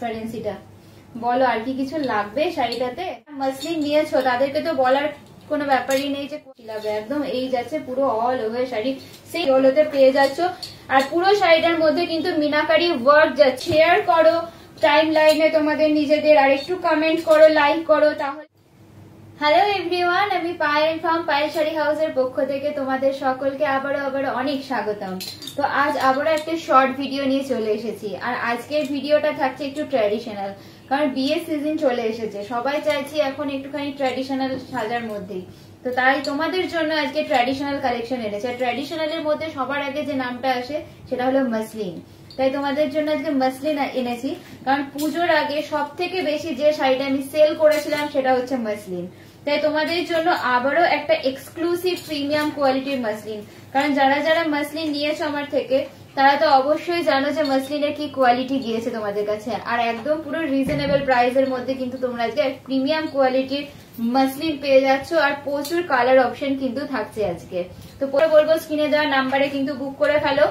ট্রান্সপারেন্সিটা বলো আর কি কিছু লাগবে শাড়িটাতে? মাসলিন নিয়েছো তাদেরকে তো বলার কোনো ব্যাপারই নেই যে লাগবে, একদম এই যাচ্ছে পুরো অল ওভার শাড়ি সেই ওলোতে পেয়ে যাচ্ছ। আর পুরো শাড়িটার মধ্যে কিন্তু মিনাকারি ওয়ার্ক যাচ্ছে। শেয়ার করো টাইম লাইনে তোমাদের নিজেদের, আর একটু কমেন্ট করো, লাইক করো। তাহলে হ্যালো এভরিওয়ান, আমি পায়েল ফ্রম পায়েল শাড়ি হাউসের পক্ষ থেকে তোমাদের সকলকে আবারও অনেক স্বাগতম। তো আজ আবারও একটা শর্ট ভিডিও নিয়ে চলে এসেছি, আর আজকের ভিডিওটা থাকছে একটু ট্র্যাডিশনাল, কারণ বিয়ের সিজন চলে এসেছে, সবাই চাইছি এখন একটুখানি ট্র্যাডিশনাল সাজার মধ্যেই। তো তাই তোমাদের জন্য আজকে ট্র্যাডিশনাল কালেকশন এনেছে। ট্র্যাডিশনালের মধ্যে সবার আগে যে নামটা আসে সেটা হলো মসলিন। তাই তোমাদের জন্য আজকে মসলিন এনেছি, কারণ পুজোর আগে সব থেকে বেশি যে শাড়িটা আমি সেল করেছিলাম সেটা হচ্ছে মসলিন। তাই তোমাদের জন্য আবারও একটা এক্সক্লুসিভ প্রিমিয়াম কোয়ালিটির মসলিন, কারণ যারা যারা মসলিন নিয়েছো আমার থেকে তারা তো অবশ্যই জানো যে মসলিনের কি কোয়ালিটি গিয়েছে তোমাদের কাছে, আর একদম পুরো রিজনেবল প্রাইসের মধ্যে কিন্তু তোমরা আজকে প্রিমিয়াম কোয়ালিটির মসলিন পেয়ে যাচ্ছ, আর প্রচুর কালার অপশন কিন্তু থাকছে আজকে। তো পরে বলবো স্ক্রিনে দেওয়া নাম্বারে কিন্তু বুক করে ফেলো,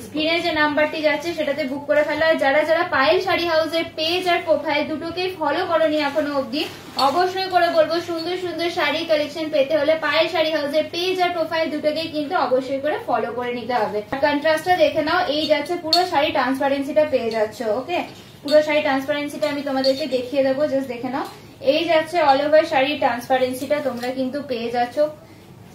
স্ক্রিনে যে নাম্বারটি যাচ্ছে সেটাতে বুক করে ফেলো। আর যারা যারা পায়েল শাড়ি হাউসের পেজ আর প্রোফাইল দুটোকেই ফলো করোনি এখনো অবধি, অবশ্যই করে বলবো সুন্দর সুন্দর শাড়ি কালেকশন পেতে হলে পায়েল শাড়ি হাউসের পেজ আর প্রোফাইল দুটোকেই কিন্তু অবশ্যই করে ফলো করে নিতে হবে। কন্ট্রাস্টটা দেখে নাও, এই যাচ্ছে পুরো শাড়ি ট্রান্সপারেন্সিটা পেয়ে যাচ্ছ। ওকে, পুরো শাড়ি ট্রান্সপারেন্সিটা আমি তোমাদেরকে দেখিয়ে দেবো, জাস্ট দেখে নাও। এই যাচ্ছে অল ওভার শাড়ির ট্রান্সপারেন্সিটা তোমরা কিন্তু পেয়ে যাচ্ছ।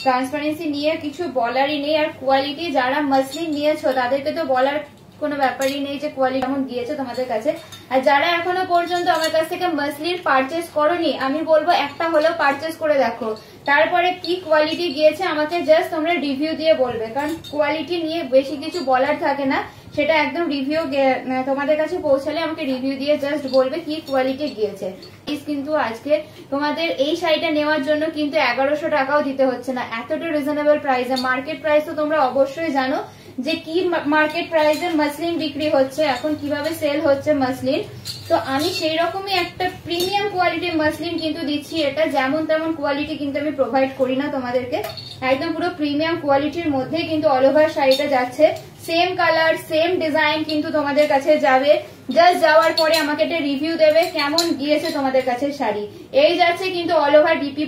ট্রান্সপারেন্সি নিয়ে কিছু বলারই নেই, আর কোয়ালিটি যারা মসলিন নিয়েছো তাদেরকে তো বলার কোনো ব্যাপারই নেই যে কোয়ালিটি কেমন গিয়েছে তোমাদের কাছে। আর যারা এখনো পর্যন্ত আমার কাছ থেকে মসলিন পারচেস করোনি, আমি বলবো একটা হলেও পারচেস করে দেখো, তারপরে কি কোয়ালিটি গিয়েছে আমাকে জাস্ট তোমরা রিভিউ দিয়ে বলবে, কারণ কোয়ালিটি নিয়ে বেশি কিছু বলার থাকে না, সেটা একদম রিভিউ তোমাদের কাছে পৌঁছালে আমাকে রিভিউ দিয়ে জাস্ট বলবে কি কোয়ালিটি গিয়েছে। কিন্তু আজকে তোমাদের এই শাড়িটা নেওয়ার জন্য কিন্তু 1100 টাকাও দিতে হচ্ছে না, এতটা রিজনেবল প্রাইসে। মার্কেট প্রাইস তো তোমরা অবশ্যই জানো যে কি মার্কেট প্রাইসে মসলিন বিক্রি হচ্ছে, এখন কিভাবে সেল হচ্ছে মসলিন। তো আমি সেই রকমই একটা প্রিমিয়াম কোয়ালিটির মসলিন কিন্তু দিচ্ছি। এটা যেমন তেমন কোয়ালিটি কিন্তু আমি প্রোভাইড করি না তোমাদেরকে, একদম পুরো প্রিমিয়াম কোয়ালিটির মধ্যে কিন্তু অল ওভার শাড়িটা যাচ্ছে। সেম কালার সেম ডিজাইন কিন্তু তোমাদের কাছে যাবে, জাস্ট যাওয়ার পরে আমাকে একটা রিভিউ দেবে কেমন গিয়েছে তোমাদের কাছে শাড়ি। এই যাচ্ছে কিন্তু অল ওভার বিপি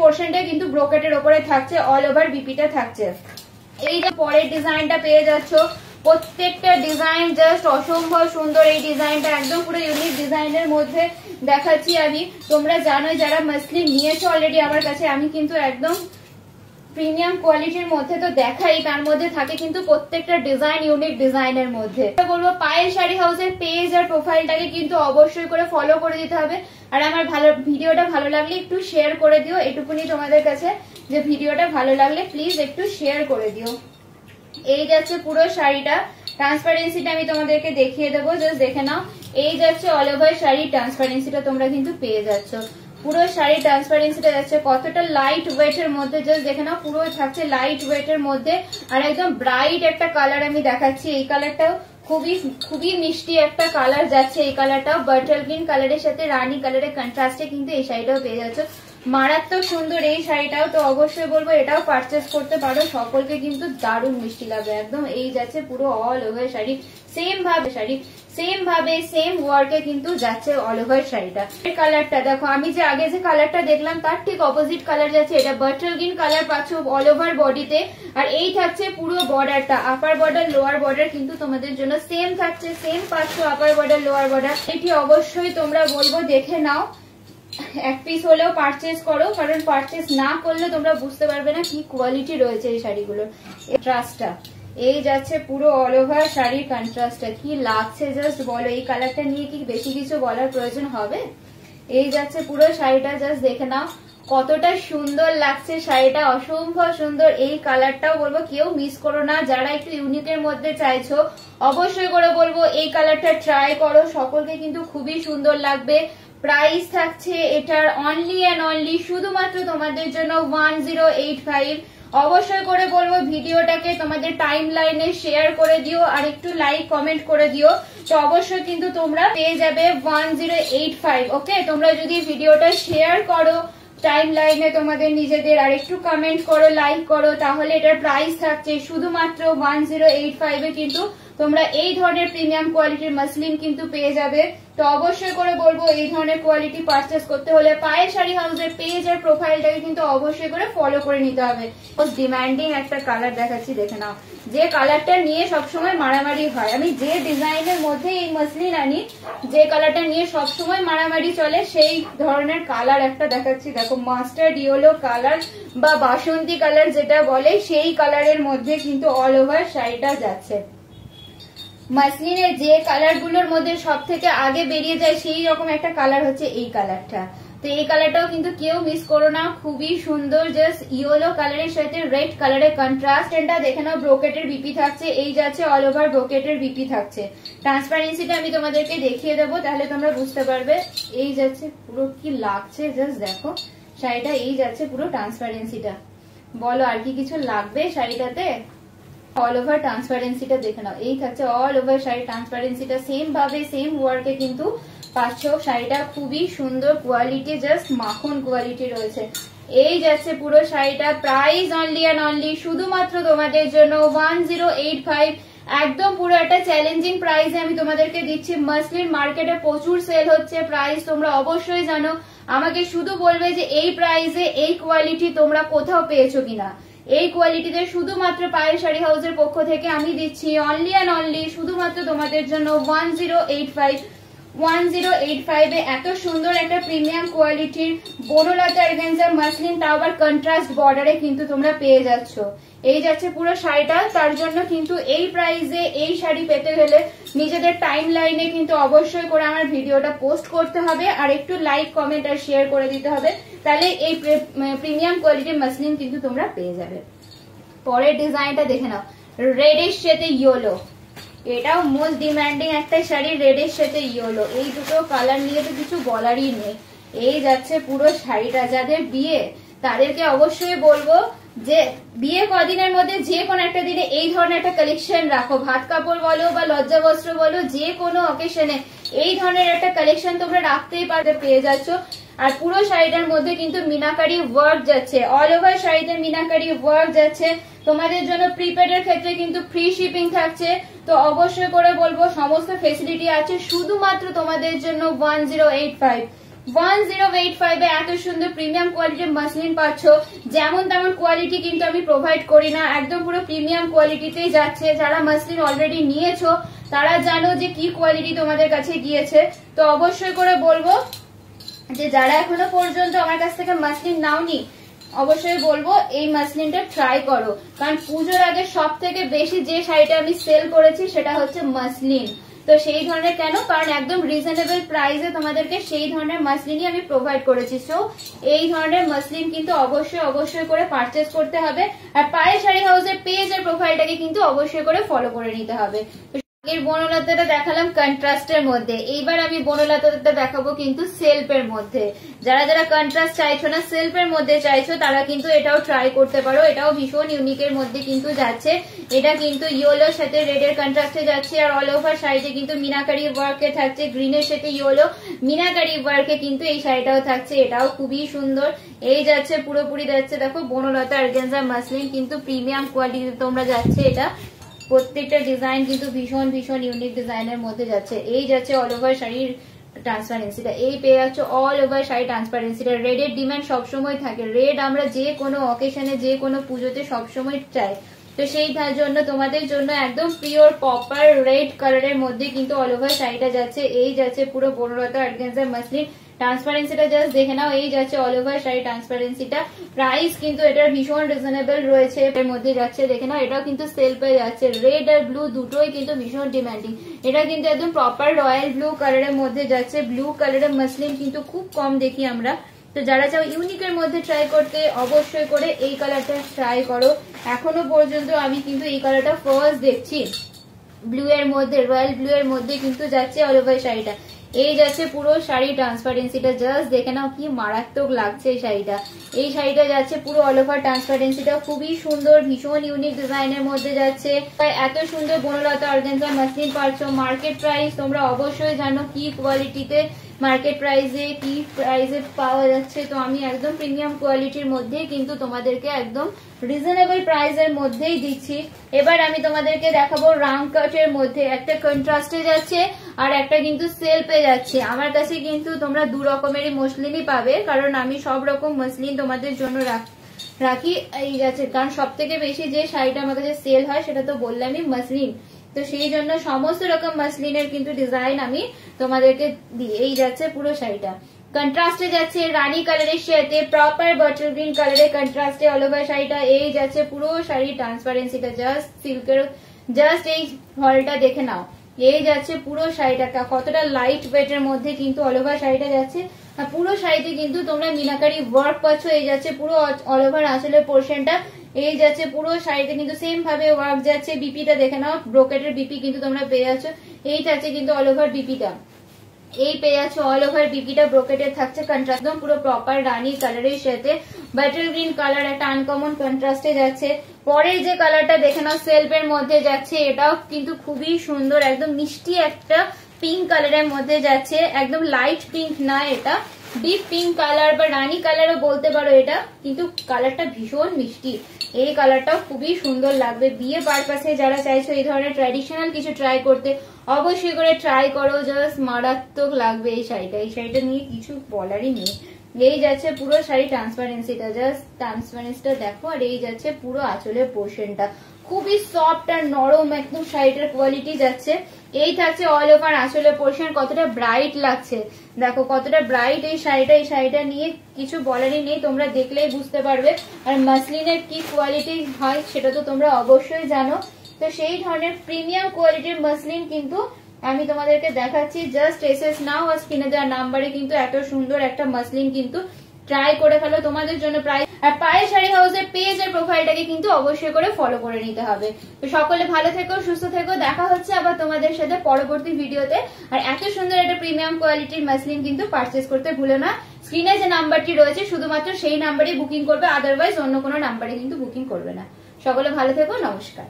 পোর্শনটা কিন্তু ব্রোকেটের ওপরে থাকছে, অল ওভার বিপিটা থাকছে। এই যে পরের ডিজাইনটা পেয়ে যাচ্ছ, প্রত্যেকটা ডিজাইন জাস্ট অসম্ভব সুন্দর। এই ডিজাইনটা একদম পুরো ইউনিক ডিজাইনের মধ্যে দেখাচ্ছি আমি। তোমরা জানো যারা মসলিন নিয়েছো অলরেডি আমার কাছে, আমি কিন্তু একদম প্রিমিয়াম কোয়ালিটির মধ্যে তো দেখাই, তার মধ্যে থাকে কিন্তু প্রত্যেকটা ডিজাইন ইউনিক ডিজাইনের মধ্যে। বলবো পায়েল শাড়ি হাউসের পেজ আর প্রোফাইলটাকে কিন্তু অবশ্যই করে ফলো করে দিতে হবে। আর আমার ভিডিওটা ভালো লাগলে একটু শেয়ার করে দিও, এটুকুনি তোমাদের কাছে যে ভিডিওটা ভালো লাগলে প্লিজ একটু শেয়ার করে দিও। এই যাচ্ছে পুরো শাড়িটা ট্রান্সপারেন্সিটা আমি তোমাদেরকে দেখিয়ে দেবো, জাস্ট দেখে নাও। এই যাচ্ছে অল ওভার শাড়ির ট্রান্সপারেন্সিটা তোমরা কিন্তু পেয়ে যাচ্ছ। পুরো শাড়ি ট্রান্সপারেন্সিটা যাচ্ছে কতটা লাইট ওয়েট এর মধ্যে, জাস্ট দেখে নাও। পুরো থাকছে লাইট ওয়েট এর মধ্যে, আর একদম ব্রাইট একটা কালার আমি দেখাচ্ছি। এই কালারটাও খুবই মিষ্টি একটা কালার যাচ্ছে। এই কালারটাও বাটার গ্রিন কালারের সাথে রানী কালারের কন্ট্রাস্টে কিন্তু এই শাড়িটাও পেয়ে যাচ্ছে। মারাত্মক সুন্দর এই শাড়িটাও, তো অবশ্যই বলবো এটাও পারচেস করতে পারো, সকলকে কিন্তু দারুণ মিষ্টি লাগবে একদম। এই যাচ্ছে পুরো অল ওভার শাড়ি সেম ভাবে সেম ওয়ার্কে কিন্তু যাচ্ছে অল ওভার শাড়িটা। এর কালারটা দেখো, আমি যে আগে যে কালারটা দেখলাম তার ঠিক অপোজিট কালার যাচ্ছে। এটা বাটার গ্রিন কালার পাচ্ছ অল ওভার বডিতে, আর এই থাকছে পুরো বর্ডারটা, আপার বর্ডার লোয়ার বর্ডার কিন্তু তোমাদের জন্য সেম থাকছে, সেম পাচ্ছ আপার বর্ডার লোয়ার বর্ডার। এটি অবশ্যই তোমরা বলবো দেখে নাও, এক পিস হলেও পারচেস করো, কারণ পারচেস না করলে তোমরা বুঝতে পারবে না কি কোয়ালিটি রয়েছে এই শাড়িগুলোর। কন্ট্রাস্টটা এই যাচ্ছে পুরো অল ওভার শাড়ির কন্ট্রাস্টটা কি লাগছে জাস্ট বলো। এই কালারটা নিয়ে কি বেশি কিছু বলার প্রয়োজন হবে? এই যাচ্ছে পুরো শাড়িটা, জাস্ট দেখে নাও কতটা সুন্দর লাগছে শাড়িটা, অসম্ভব সুন্দর। এই কালারটাও বলবো কেউ মিস করো না, যারা একটু ইউনিকের মধ্যে চাইছো অবশ্যই করে বলবো এই কালারটা ট্রাই করো, সকলকে কিন্তু খুবই সুন্দর লাগবে। প্রাইস থাকছে এটার অনলি অ্যান্ড অনলি শুধুমাত্র তোমাদের জন্য 1085। অবশ্যই করে বলবো ভিডিওটাকে তোমাদের টাইম লাইনে শেয়ার করে দিও, আর একটু লাইক কমেন্ট করে দিও, তো অবশ্যই কিন্তু তোমরা পেয়ে যাবে 1085। ওকে, তোমরা যদি ভিডিওটা শেয়ার করো টাইম লাইনে তোমাদের নিজেদের, আর একটু কমেন্ট করো, লাইক করো, তাহলে এটার প্রাইস থাকছে শুধুমাত্র 1085 এ কিন্তু তোমরা এই ধরনের প্রিমিয়াম কোয়ালিটির মাসলিন কিন্তু পেয়ে যাবে। তো অবশ্যই করে বলবো এই ধরনের কোয়ালিটি পারচেস করতে হলে পায়েল শাড়ি হাউসের পেজ আর প্রোফাইলটাকে কিন্তু অবশ্যই করে ফলো করে নিতে হবে। ডিমান্ডিং একটা কালার দেখাচ্ছি, দেখে নাও, যে কালারটা নিয়ে সবসময় মারামারি হয়। আমি যে ডিজাইনের মধ্যে এই মাসলিন আনি, যে কালারটা নিয়ে সবসময় মারামারি চলে, সেই ধরনের কালার একটা দেখাচ্ছি। দেখো, মাস্টার্ড ইয়েলো কালার বা বাসন্তী কালার যেটা বলে, সেই কালারের মধ্যে কিন্তু অল ওভার শাড়িটা যাচ্ছে। মাসলিনের যে কালার গুলোর মধ্যে সব থেকে আগে বেরিয়ে যায় সেই রকম একটা কালার হচ্ছে এই কালারটা। তো এই কালারটাও কিন্তু কেউ মিস করো না, খুবই সুন্দর। জাস্ট ইয়েলো কালারের সাথে রেড কালারের কন্ট্রাস্ট। এটা দেখে নাও, ব্রোকেটের বিপি থাকছে, এই যাচ্ছে অল ওভার ব্রোকেটের বিপি থাকছে। ট্রান্সপারেন্সিটা আমি তোমাদেরকে দেখিয়ে দেবো, তাহলে তোমরা বুঝতে পারবে। এই যাচ্ছে পুরো কি লাগছে, জাস্ট দেখো শাড়িটা, এই যাচ্ছে পুরো ট্রান্সপারেন্সিটা। বলো আর কি কিছু লাগবে শাড়িটাতে? অল ওভার ট্রান্সপারেন্সিটা দেখে নাও, এই থাকছে অল ওভার শাড়ি ট্রান্সপারেন্সিটা। সেম ভাবে সেম ওয়ার্কে কিন্তু পাচ্ছ। শাড়িটা খুবই সুন্দর কোয়ালিটি, জাস্ট মাখন কোয়ালিটি রয়েছে। এই যাচ্ছে পুরো শাড়িটা। প্রাইস অনলি অ্যান্ড অনলি শুধুমাত্র তোমাদের জন্য 1085। একদম পুরো একটা চ্যালেঞ্জিং প্রাইসে আমি তোমাদেরকে দিচ্ছি। মাসলিন মার্কেটে প্রচুর সেল হচ্ছে, প্রাইস তোমরা অবশ্যই জানো। আমাকে শুধু বলবে যে এই প্রাইসে এই কোয়ালিটি তোমরা কোথাও পেয়েছো কিনা। এই কোয়ালিটিতে শুধুমাত্র পায়েল শাড়ি হাউসের পক্ষ থেকে আমি দিচ্ছি অনলি অ্যান্ড অনলি শুধুমাত্র তোমাদের জন্য 1085। 1085 এ এত সুন্দর একটা প্রিমিয়াম কোয়ালিটির বনলতা অর্গানজা মাসলিন, তাও আবার কন্ট্রাস্ট বর্ডারে কিন্তু তোমরা পেয়ে যাচ্ছ। এই যাচ্ছে পুরো শাড়িটা। তার জন্য কিন্তু এই প্রাইসে এই শাড়ি পেতে গেলে নিজেদের টাইম লাইনে কিন্তু অবশ্যই করে আমার ভিডিওটা পোস্ট করতে হবে, আর একটু লাইক কমেন্ট আর শেয়ার করে দিতে হবে, তাহলে এই প্রিমিয়াম কোয়ালিটির মাসলিন কিন্তু তোমরা পেয়ে যাবে। পরের ডিজাইনটা দেখে নাও, রেডিশ সাথে ইয়েলো। এটাও মোস্ট ডিমান্ডিং একটা শাড়ি, রেডের সাথে ইয়েলো। এই দুটো কালার নিয়ে তো কিছু বলারই নেই। এই যাচ্ছে পুরো শাড়িটা। যাদের বিয়ে তাদেরকে অবশ্যই বলবো যে বিয়ে কদিনের মধ্যে যে কোনো একটা দিনে এই ধরনের একটা কালেকশন রাখো। ভাত কাপড় বলো বা লজ্জা বস্ত্র বলো, যে কোনো অকেশনে এই ধরনের একটা কালেকশন তোমরা রাখতেই পারবে, পেয়ে যাচ্ছ। আর পুরো শাড়িটার মধ্যে কিন্তু মিনাকারি ওয়ার্ক যাচ্ছে, অল ওভার শাড়িতে মিনাকারি ওয়ার্ক যাচ্ছে। তোমাদের জন্য প্রিপেডের ক্ষেত্রে কিন্তু ফ্রি শিপিং থাকছে। তো অবশ্যই করে বলবো সমস্ত ফেসিলিটি আছে শুধুমাত্র তোমাদের জন্য 1085। 1085 এ এত সুন্দর প্রিমিয়াম কোয়ালিটির মাসলিন পাচ্ছ। যেমন তেমন কোয়ালিটি কিন্তু আমি প্রোভাইড করি না, একদম পুরো প্রিমিয়াম কোয়ালিটিতেই যাচ্ছে। যারা মাসলিন অলরেডি নিয়েছো তারা জানো যে কি কোয়ালিটি তোমাদের কাছে গিয়েছে। তো অবশ্যই করে বলবো যে যারা এখনো পর্যন্ত আমার কাছ থেকে মাসলিন নাওনি, অবশ্যই বলবো এই মাসলিনটা ট্রাই করো। কারণ পুজোর আগে সব থেকে বেশি যে শাড়িটা আমি সেল করেছি সেটা হচ্ছে মাসলিন। তো সেই ধরনের কেন, কারণ একদম রিজনেবল প্রাইসে তোমাদেরকে সেই ধরনের মাসলিনই আমি প্রোভাইড করেছি। সো এই ধরনের মাসলিন কিন্তু অবশ্যই করে পারচেস করতে হবে। আর পায়েল শাড়ি হাউসের পেজ আর প্রোফাইলটাকে কিন্তু অবশ্যই করে ফলো করে নিতে হবে। এর বনলতাটা দেখালাম কন্ট্রাস্টের মধ্যে, এইবার আমি বনলতাটা দেখাবো কিন্তু সেলফের মধ্যে। যারা যারা কন্ট্রাস্ট চাইছো না, সেলফের মধ্যে চাইছো, তারা কিন্তু এটাও ট্রাই করতে পারো। এটাও ভীষণ ইউনিকের মধ্যে কিন্তু যাচ্ছে। এটা কিন্তু ইয়েলোর সাথে রেডের কন্ট্রাস্টে যাচ্ছে, আর অল ওভার শাড়িতে কিন্তু মিনাকারি ওয়ার্কে থাকছে। গ্রিনের সাথে ইয়েলো মিনাকারি ওয়ার্কে কিন্তু এই শাড়িটাও থাকছে। এটাও খুবই সুন্দর। এই যাচ্ছে পুরোপুরি যাচ্ছে, দেখো বনলতা অর্গানজা মাসলিন কিন্তু প্রিমিয়াম কোয়ালিটি তোমরা যাচ্ছে। এটা প্রত্যেকটা ডিজাইন কিন্তু ভীষণ ইউনিক ডিজাইনের মধ্যে যাচ্ছে। এই যাচ্ছে অল ওভার শাড়ির ট্রান্সপারেন্সিটা, এই পেয়ে যাচ্ছে অল ওভার শাড়ি ট্রান্সপারেন্সিটা। রেডের ডিমান্ড সবসময় থাকে, রেড আমরা যে কোনো অকেশনে যে কোনো পুজোতে সবসময় চাই। তো সেই জন্য তোমাদের জন্য একদম পিওর প্রপার রেড কালারের মধ্যে কিন্তু অল ওভার শাড়িটা যাচ্ছে। এই যাচ্ছে পুরো বনলতা অর্গানজা মাসলিন। ট্রান্সপারেন্সিটা জাস্ট দেখে নাও, এই যাচ্ছে অল ওভার শাড়ি ট্রান্সপারেন্সিটা। প্রাইস কিন্তু এটার ভীষণ রিজনেবল রয়েছে, এর মধ্যে যাচ্ছে দেখে নাও। এটাও কিন্তু সেল পেয়ে যাচ্ছে। রেড আর ব্লু দুটোই কিন্তু ভীষণ ডিমান্ডিং। এটা কিন্তু একদম প্রপার রয়্যাল ব্লু কালারের মধ্যে যাচ্ছে। ব্লু কালারের মাসলিন কিন্তু খুব কম দেখি আমরা। তো যারা চাও ইউনিকের মধ্যে ট্রাই করতে, অবশ্যই করে এই কালারটা ট্রাই করো। এখনো পর্যন্ত আমি কিন্তু এই কালারটা ফার্স্ট দেখছি। ব্লু এর মধ্যে, রয়্যাল ব্লু এর মধ্যে কিন্তু যাচ্ছে অল ওভার শাড়িটা। এই যাচ্ছে পুরো শাড়ি ট্রান্সপারেন্সিটা, জাস্ট দেখে নাও কি মারাত্মক লাগছে এই শাড়িটা। এই শাড়িটা যাচ্ছে পুরো অল ওভার ট্রান্সপারেন্সিটা, খুবই সুন্দর ভীষণ ইউনিক ডিজাইনের মধ্যে যাচ্ছে। এত সুন্দর বনলতা অর্গানজা মাসলিন পাচ্ছ। মার্কেট প্রাইস তোমরা অবশ্যই জানো কি কোয়ালিটিতে মার্কেট প্রাইসে কি প্রাইসে পাওয়া যাচ্ছে। তো আমি একদম প্রিমিয়াম কোয়ালিটির মধ্যেই কিন্তু তোমাদেরকে একদম রিজনেবল প্রাইসের মধ্যেই দিচ্ছি। এবার আমি তোমাদেরকে দেখাবো রাং কাটের মধ্যে, একটা কন্ট্রাস্টে যাচ্ছে আর একটা কিন্তু সেলফে যাচ্ছে। আমার কাছে কিন্তু তোমরা দু রকমেরই মসলিনই পাবে, কারণ আমি সব রকম মসলিন তোমাদের জন্য রাখি। এই যাচ্ছে, কারণ সব থেকে বেশি যে শাড়িটা আমার কাছে সেল হয় সেটা তো বললামই মসলিন, তো সেই জন্য সমস্ত রকম মসলিনের কিন্তু ডিজাইন আমি তোমাদেরকে দিই। এই যাচ্ছে পুরো শাড়িটা, কন্ট্রাস্টে যাচ্ছে রানী কালারের সাথে প্রপার বটল গ্রিন কালারের কন্ট্রাস্টে অল ওভার শাড়িটা। এই যাচ্ছে পুরো শাড়ি ট্রান্সপারেন্সিটা, জাস্ট সিল্কের, জাস্ট এই হলটা দেখে নাও। এই যাচ্ছে পুরো শাড়িটা কতটা লাইট ওয়েটের মধ্যে কিন্তু অল ওভার শাড়িটা যাচ্ছে। আর পুরো শাড়িতে কিন্তু তোমরা মিনাকারি ওয়ার্ক পাচ্ছ। এই যাচ্ছে পুরো অল ওভার আঁচলের পোর্শনটা। এই যাচ্ছে পুরো শাড়িতে কিন্তু সেম ভাবে ওয়ার্ক যাচ্ছে। বিপিটা দেখে নাও, ব্রোকেটের বিপি কিন্তু তোমরা পেয়ে যাচ্ছ। এই যাচ্ছে কিন্তু অল ওভার বিপিটা, এই পেয়ে যাচ্ছে অল ওভার বিপিটা ব্রোকেটের থাকছে কন্ট্রাস্ট, একদম পুরো প্রপার রানী কালারের সাথে বাটার গ্রিন কালার একটা আনকমন কন্ট্রাস্টে যাচ্ছে। পরের যে কালারটা দেখে নাও সেলফের মধ্যে যাচ্ছে, এটাও কিন্তু খুবই সুন্দর, একদম মিষ্টি একটা পিঙ্ক কালারের মধ্যে যাচ্ছে, একদম লাইট পিঙ্ক না, এটা ডিপ পিঙ্ক কালার বা রানী কালারও বলতে পারো। এটা কিন্তু কালারটা ভীষণ মিষ্টি, এই কালারটাও খুবই সুন্দর লাগবে। বিয়ে পারপাসে যারা চাইছো এই ধরনের ট্র্যাডিশনাল কিছু ট্রাই করতে, অবশ্যই করে ট্রাই করো, জাস্ট মারাত্মক লাগবে এই শাড়িটা। এই শাড়িটা নিয়ে কিছু বলারই নেই। এই যাচ্ছে পুরো শাড়ি ট্রান্সপারেন্সিটা, জাস্ট ট্রান্সপারেন্সিটা দেখো। আর এই যাচ্ছে পুরো আঁচলের পোর্শনটা, খুবই সফট আর নরম একদম শাড়িটার কোয়ালিটি যাচ্ছে। এই থাকছে অল ওভার আঁচলের পোর্শন, কতটা ব্রাইট লাগছে দেখো, কতটা ব্রাইট এই শাড়িটা। এই শাড়িটা নিয়ে কিছু বলারই নেই, তোমরা দেখলেই বুঝতে পারবে। আর মাসলিনের কি কোয়ালিটি হয় সেটা তো তোমরা অবশ্যই জানো। তো সেই ধরনের প্রিমিয়াম কোয়ালিটির মাসলিন কিন্তু আমি তোমাদেরকে দেখাচ্ছি। জাস্ট এসএস নাও আর স্ক্রিনে দেওয়া নাম্বারে কিন্তু এত সুন্দর একটা মাসলিন কিন্তু ট্রাই করে ফেলো তোমাদের জন্য প্রাইস। আর পায়েল শাড়ি হাউসের পেজ আর প্রোফাইলটাকে কিন্তু অবশ্যই করে ফলো করে নিতে হবে। তো সকলে ভালো থেকো, সুস্থ থেকো, দেখা হচ্ছে আবার তোমাদের সাথে পরবর্তী ভিডিওতে। আর এত সুন্দর একটা প্রিমিয়াম কোয়ালিটির মাসলিন কিন্তু পারচেস করতে ভুলো না। স্ক্রিনে যে নাম্বারটি রয়েছে শুধুমাত্র সেই নাম্বারে বুকিং করবে, আদারওয়াইজ অন্য কোনো নাম্বারে কিন্তু বুকিং করবে না। সকলে ভালো থেকো, নমস্কার।